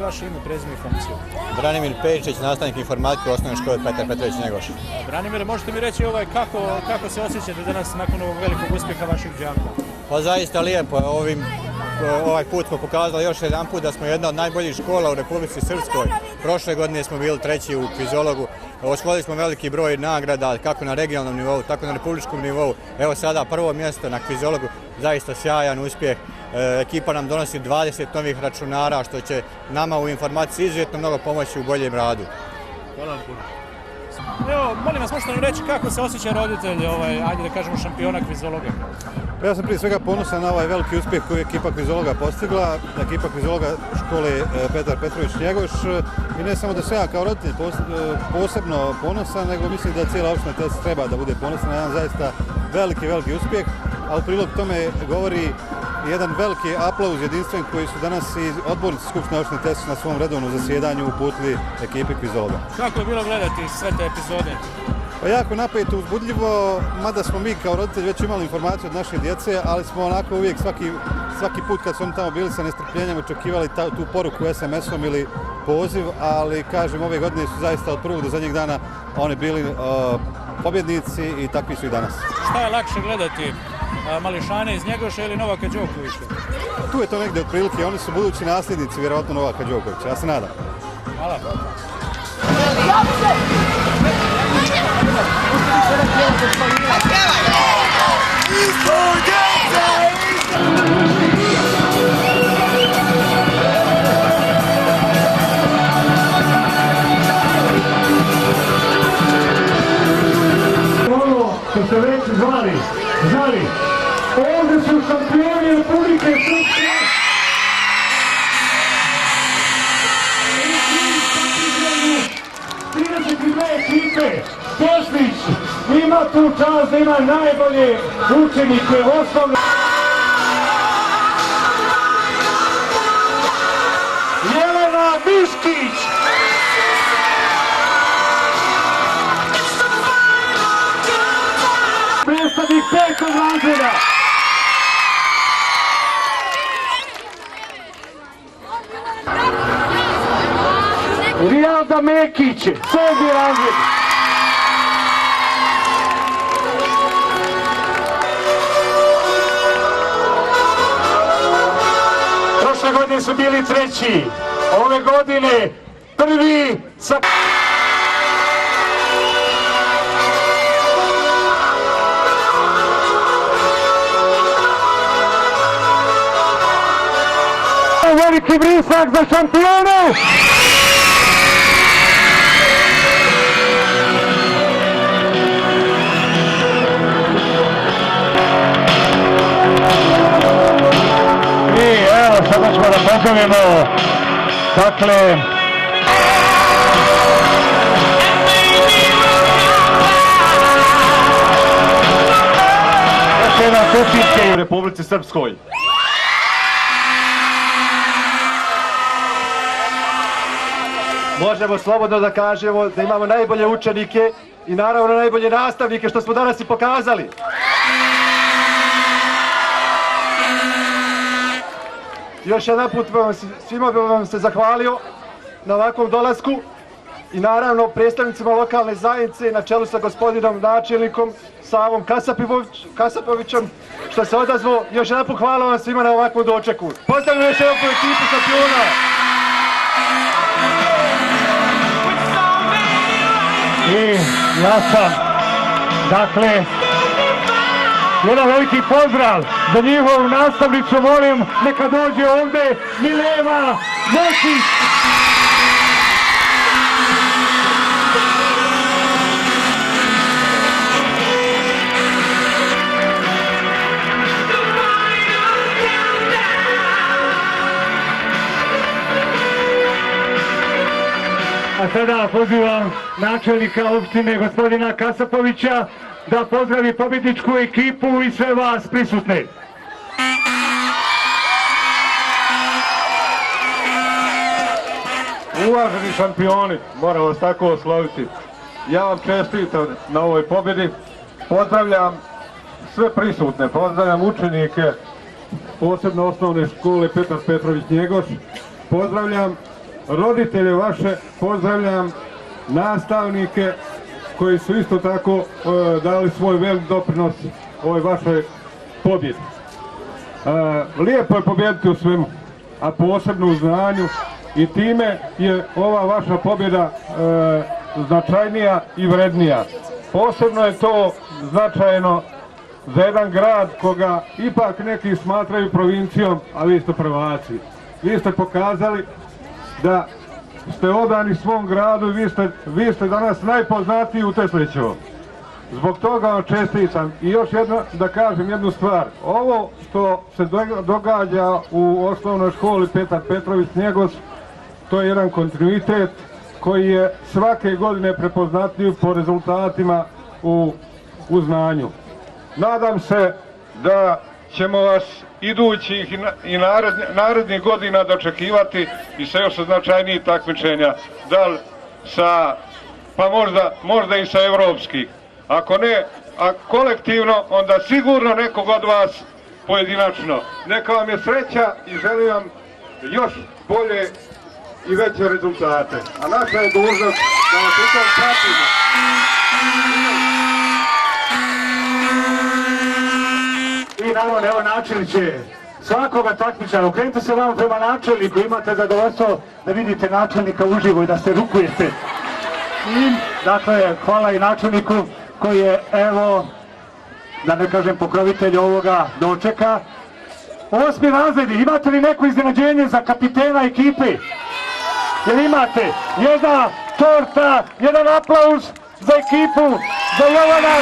vaše ime, prezime i funkciju? Branimir Pejičić, nastavnik informatike u osnovnoj školi Petar Petrović Njegoš. Branimire, možete mi reći kako se osjećate danas nakon ovog velikog uspjeha vaših đaka? Pa zaista lijepo. Ovaj put smo pokazali još jedan put da smo jedna od najboljih škola u Republici Srpskoj. Prošle godine smo bili 3. u kvizologu. Osvojili smo veliki broj nagrada kako na regionalnom nivou, tako na republičkom nivou. Evo sada prvo mjesto na kvizologu, zaista sjajan uspjeh. Ekipa nam donosi 20 novih računara što će nama u informaciji izuzetno mnogo pomoći u boljem radu. Hvala vam puno. Evo, molim vas, možete nam reći kako se osjeća roditelj, ajde da kažemo, šampiona kvizologa? Ja sam prije svega ponosan na ovaj veliki uspjeh koji je ekipa kvizologa postigla, ekipa kvizologa škole Petar Petrović Njegoš. I ne samo da se ja kao roditelj posebno ponosan, nego mislim da cijela opština Telac treba da bude ponosan na jedan zaista veliki uspjeh, a u prilog tome govori jedan veliki aplauz jedinstven koji su danas i odbornici Skupštine opštine Telac na svom redovnom zasjedanju uputili ekipi kvizologa. Kako je bilo gledati sve te epizode? Pa jako napeto, uzbudljivo, mada smo mi kao roditelji već imali informaciju od naše djece, ali smo onako uvijek svaki put kad su oni tamo bili sa nestrpljenjem očekivali tu poruku SMS-om ili poziv, ali kažem ove godine su zaista od prvog do zadnjeg dana oni bili pobjednici i takvi su i danas. Šta je lakše gledati, mališane iz Njegoša ili Novaka Đokovića? Tu je to negdje otprilike, oni su budući nasljednici vjerovatno Novaka Đokovića, ja se nadam. Hvala. Ono što se već zvali, ovdje su šampioni Republike Srpske. 32 ekipe. Poslić ima tu čast da ima najbolje učenike osnovne. Jelena Miškić. Predstavnik 5. razreda. Rijalda Mekić, 7. razred. Prošle godine su bili 3. Ove godine 1. sa... Veliki brisak za šampionu! Sada ćemo da pozdravimo, dakle, još jedan učinke u Republici Srpskoj. Možemo slobodno da kažemo da imamo najbolje učenike i naravno najbolje nastavnike, što smo danas i pokazali. Još jedan put svima bih vam se zahvalio na ovakvom dolasku i naravno predstavnicima lokalne zajednice na čelu sa gospodinom načelnikom Savom Kasapovićem što se odazvao. Još jedan put hvala vam svima na ovakvom dočeku. Pozdravljam još jedan put ekipu šampiona. I ja sam, dakle, jedan veliki pozdrav za njihovu nastavnicu, molim neka dođe ovdje Mileva Mosić. A sada pozivam načelnika opštine gospodina Kasapovića da pozdravi pobjedničku ekipu i sve vas prisutne. Uvaženi šampioni, moram vas tako osloviti. Ja vam čestitam na ovoj pobjedi. Pozdravljam sve prisutne, pozdravljam učenike, posebno osnovne škole Petar Petrović Njegoš. Pozdravljam roditelje vaše, pozdravljam nastavnike koji su isto tako dali svoj velik doprinos ovoj vašoj pobjedi. Lijepo je pobijediti u svemu, a posebno u znanju, i time je ova vaša pobjeda značajnija i vrednija. Posebno je to značajno za jedan grad koga ipak neki smatraju provincijom, a vi ste prvaci. Vi ste pokazali da ste odani svom gradu i vi ste danas najpoznatiji u Teslićevom. Zbog toga vam čestitam. I još jedno da kažem jednu stvar. Ovo što se događa u osnovnoj školi Petar Petrović Njegos, to je jedan kontinuitet koji je svake godine prepoznatljiv po rezultatima u znanju. Nadam se da ćemo vas idućih i narednih godina dočekivati i sa još značajnijih takmičenja, da li sa, pa možda i sa evropskih. Ako ne, a kolektivno, onda sigurno nekog od vas pojedinačno. Neka vam je sreća i želim vam još bolje i veće rezultate. A naša je dužnost da vas u tom pratimo. I naravno, evo načelniče svakoga takmičara, okrenite se vama prema načelniku, imate zadovoljstvo da vidite načelnika uživo i da se rukujete. I, dakle, hvala i načelniku koji je, evo, da ne kažem pokrovitelj ovoga dočeka. 8. razredi, imate li neko iznenađenje za kapitena ekipe? Jel imate? Jedna torta, jedan aplauz za ekipu, za Jovana.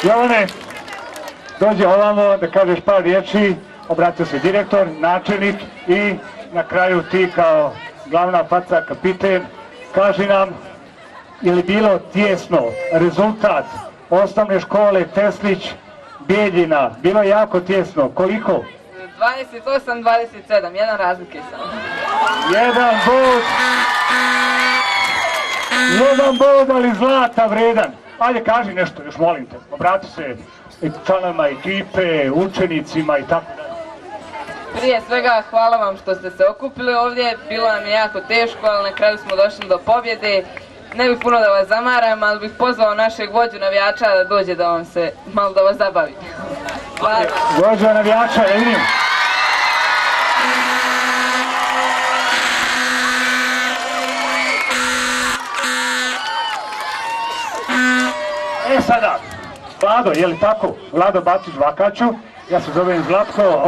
Jovane, dođe ovamo da kažeš par riječi, obratio se direktor, načelnik i na kraju ti kao glavna faca, kapiten, kaži nam je li bilo tijesno rezultat osnovne škole Teslić Bijeljina, bilo je jako tijesno, koliko? 28-27, jedan razlike samo. Jedan bod, ali zlata vredan. Ajde, kaži nešto, još molim te. Obrati se članovima ekipe, učenicima i tako dalje. Prije svega, hvala vam što ste se okupili ovdje. Bilo nam je jako teško, ali na kraju smo došli do pobjede. Ne bih puno da vas zamaram, ali bih pozvao našeg vođu navijača da dođe da vam se malo da vas zabavi. Hvala. Vođa navijača, ne vidim. E sada, Vlado, je li tako? Vlado Bacić-Vakaču, ja se zovem Zlatko,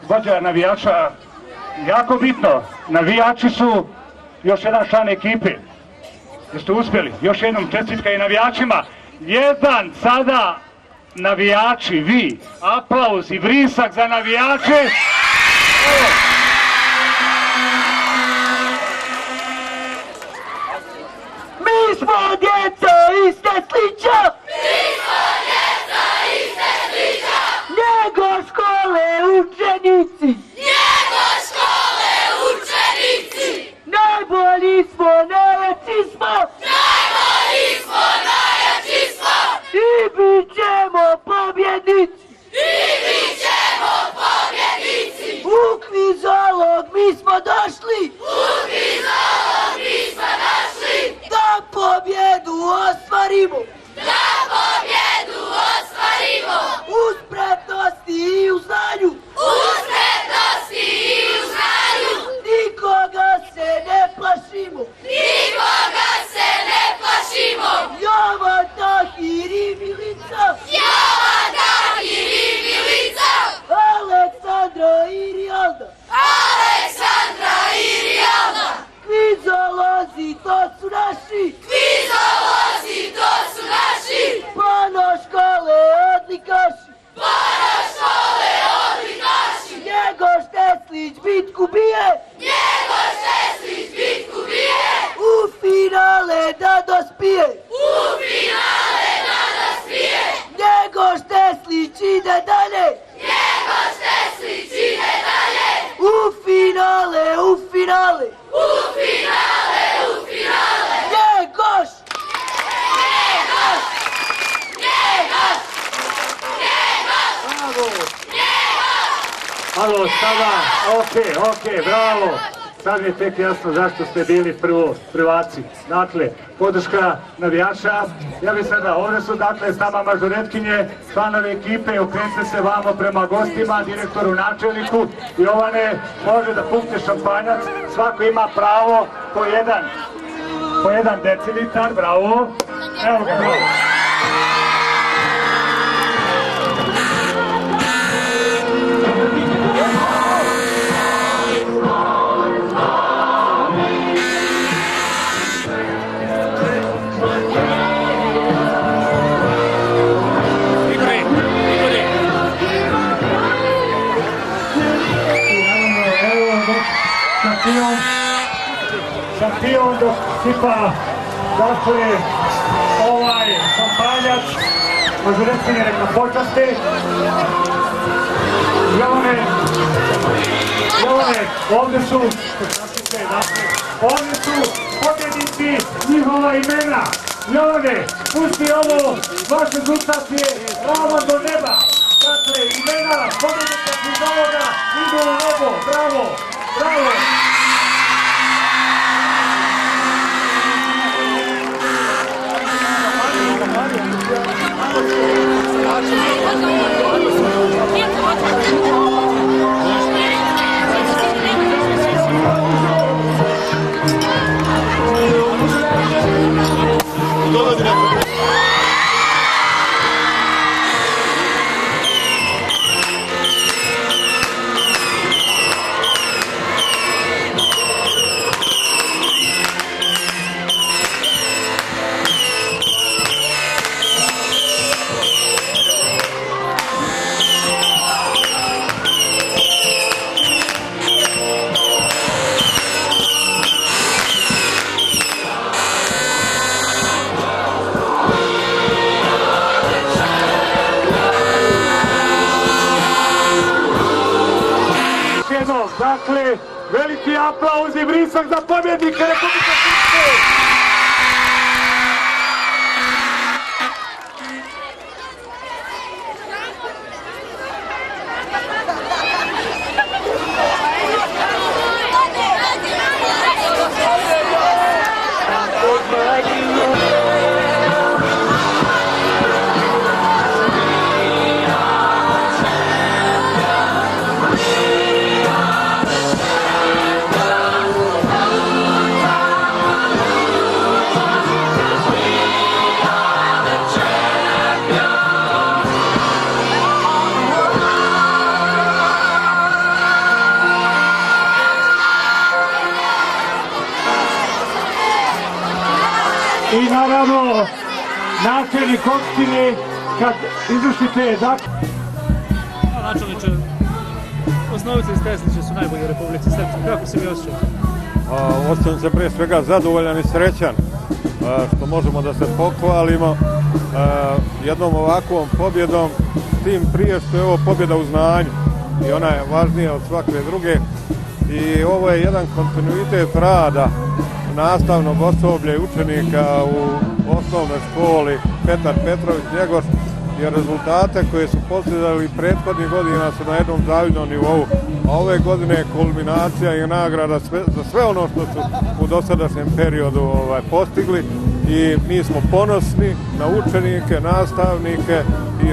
vođa navijača, jako bitno, navijači su još jedan član ekipe. Jeste uspjeli? Još jednom čestitka i navijačima. Jedan sada navijači, vi, aplauz i vrisak za navijače. Mi smo djeca iz Teslića! Njegov škole učenici! Najbolji smo, najjači smo! I bit ćemo pobjednici! U kvizolog mi smo došli! Da pobjedu ostvarimo! Uz prednosti i u znanju! Nikoga se ne plašimo! Jovan, Tahir i Milica! Aleksandra i Rijalda! Kvizolozi, to su naši! Pano škole odlikaši! Njegoš Teslić bitku bije! U finale da dospije! Njegoš Teslić ide dalje! U finale! Njegoš! Alo, sada, ok, bravo. Sad mi je tek jasno zašto ste bili prvaci. Dakle, podrška navijača. Ja bih sada, ovdje su dakle s nama mažoretkinje, članovi ekipe, okrenite se vamo prema gostima, direktoru, načelniku. Jovane, može da pukne šampanjac, svako ima pravo po jedan decilitar, bravo. Evo ga, bravo. Šampion dok sipa, dakle, ovaj šampanjac, mažoretkinje nek na počasti. Jovane, ovdje su pobjednici, njihova imena. Jovane, pusti ovo, vaš rezultat je ravno do neba. Dakle, imena pobjednika Kvizovoga idu u nebo, bravo, bravo. Dakle, veliki aplauz i vrisak za pobjednika Republike Srpske! I naravno, načelnik opštine, kad izvršite Načelniče, osnovice iz Teslića su najbolji u Republici Srpskoj. Kako se vi osjećate? Osjećam se prije svega zadovoljan i srećan što možemo da se pohvalimo jednom ovakvom pobjedom, tim prije što je ovo pobjeda u znanju i ona je važnija od svake druge. I ovo je jedan kontinuitet rada nastavnog osoblja i učenika u osnovnoj školi Petar Petrović Njegoš, jer rezultate koje su postizali prethodnih godina su na jednom zavidnom nivou, a ove godine je kulminacija i nagrada za sve ono što su u dosadašnjem periodu postigli i mi smo ponosni na učenike, nastavnike i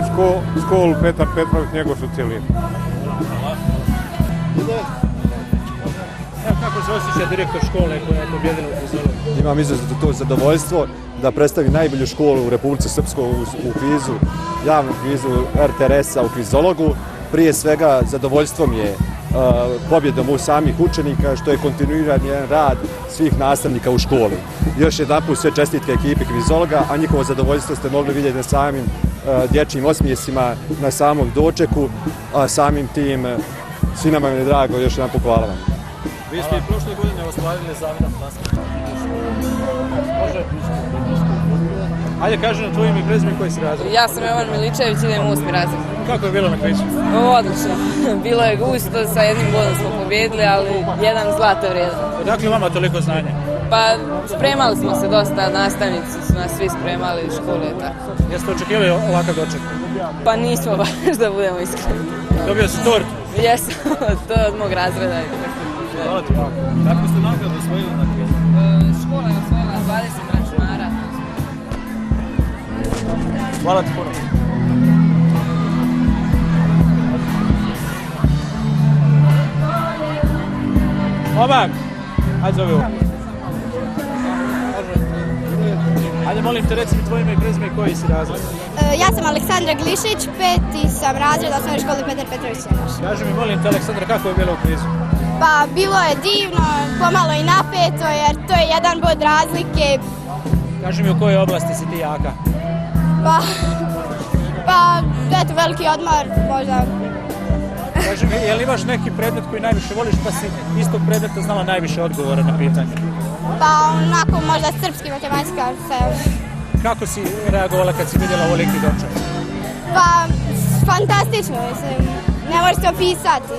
školu Petar Petrović Njegoš u cjelini. Kako se osjeća direktor škole koja je pobjedila u Kvizologu? Imam izuzetno to zadovoljstvo da predstavim najbolju školu u Republici Srpskoj u kvizu, javnom kvizu RTRS-a u Kvizologu. Prije svega zadovoljstvo mi je pobjedom u samih učenika, što je kontinuiran jedan rad svih nastavnika u školi. Još jedanput sve čestitke ekipi Kvizologa, a njihovo zadovoljstvo ste mogli vidjeti na samim dječjim osmijesima, na samom dočeku, a samim tim svima nam je drago, još jedanput hvala vam. Vi ste i prošle godine ostvarili zavidan plasman. Ajde, kaži na tvoj ime i prezime koji si razred. Ja sam Jovan Miličević, idem u 8. razred. Kako je bilo na kvizu? Odlično. Bilo je gusto, sa jednim bodom smo pobjedili, ali jedan zlato vrijedan. Odakle vama toliko znanja? Pa spremali smo se dosta, nastavnici su nas svi spremali iz škole i tako. Jeste očekivali ovakav doček? Pa nismo baš, da budemo iskreni. Dobio si tortu? Jesam, to je od mog razreda. Hvala ti jako. Kako ste nagradu osvojili na kvizu? Škola je osvojila 20 računara. Hvala ti puno. Momak, ajde zove ovo. Ajde, molim te, reci mi tvoje ime i prezime i koji si razred. Ja sam Aleksandra Glišić, 5. sam razred osnovne škole Petar Petrović Njegoš. Kaži mi, molim te, Aleksandra, kako je bilo u kvizu? Pa bilo je divno, pomalo i napeto jer to je jedan bod razlike. Kaži mi u kojoj oblasti si ti jaka? Pa eto veliki odmor možda. Kaži mi, je li imaš neki predmet koji najviše voliš pa si iz tog predmeta znala najviše odgovora na pitanje? Pa onako možda srpski matematika. Kako si reagovala kad si vidjela ovoliki doček? Pa fantastično, mislim, ne može se opisati.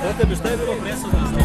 Za tebe šta je bilo presudno?